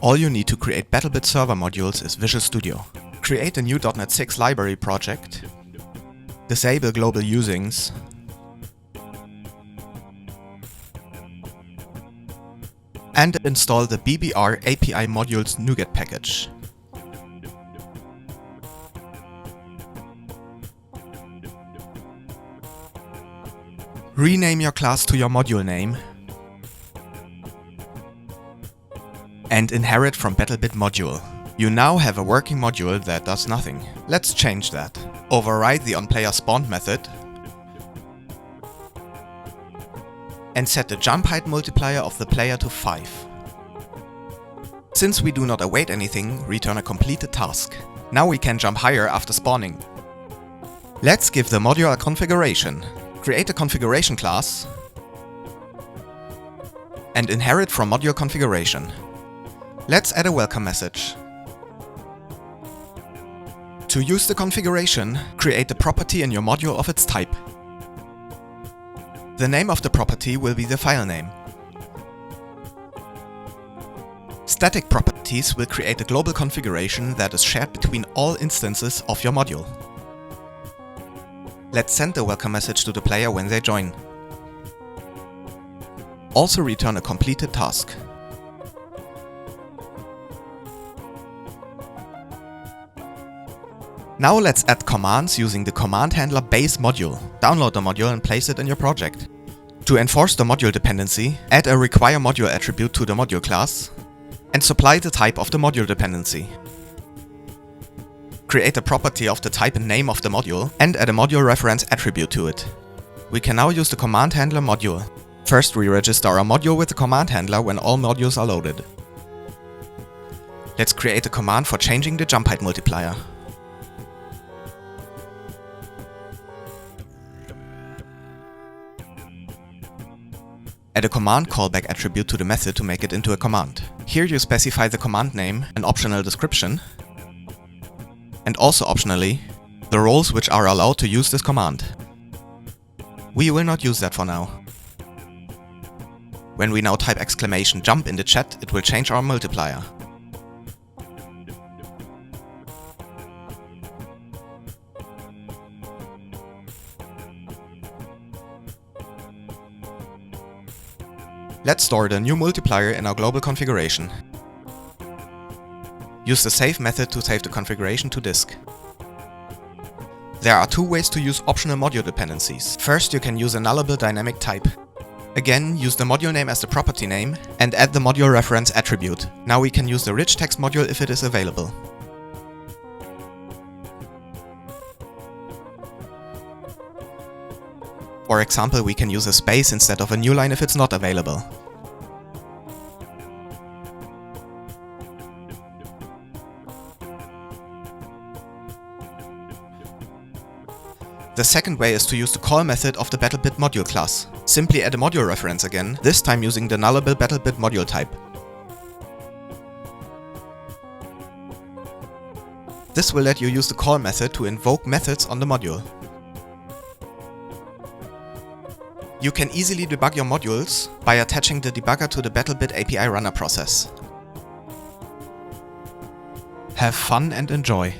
All you need to create BattleBit server modules is Visual Studio. Create a new .NET 6 library project, disable global usings, and install the BBR API modules NuGet package. Rename your class to your module name and inherit from BattleBitModule. You now have a working module that does nothing. Let's change that. Override the onPlayerSpawned method and set the jump height multiplier of the player to 5. Since we do not await anything, return a completed task. Now we can jump higher after spawning. Let's give the module a configuration. Create a configuration class and inherit from module configuration. Let's add a welcome message. To use the configuration, create a property in your module of its type. The name of the property will be the file name. Static properties will create a global configuration that is shared between all instances of your module. Let's send the welcome message to the player when they join. Also return a completed task. Now let's add commands using the CommandHandler base module. Download the module and place it in your project. To enforce the module dependency, add a require module attribute to the module class and supply the type of the module dependency. Create a property of the type and name of the module and add a module reference attribute to it. We can now use the CommandHandler module. First, we register our module with the CommandHandler when all modules are loaded. Let's create a command for changing the jump height multiplier. Add a command callback attribute to the method to make it into a command. Here you specify the command name, an optional description, and also optionally, the roles which are allowed to use this command. We will not use that for now. When we now type !jump in the chat, it will change our multiplier. Let's store the new multiplier in our global configuration. Use the save method to save the configuration to disk. There are two ways to use optional module dependencies. First, you can use a nullable dynamic type. Again, use the module name as the property name and add the module reference attribute. Now we can use the RichText module if it is available. For example, we can use a space instead of a new line if it's not available. The second way is to use the call method of the BattleBitModule class. Simply add a module reference again, this time using the nullable BattleBitModule type. This will let you use the call method to invoke methods on the module. You can easily debug your modules by attaching the debugger to the BattleBit API runner process. Have fun and enjoy!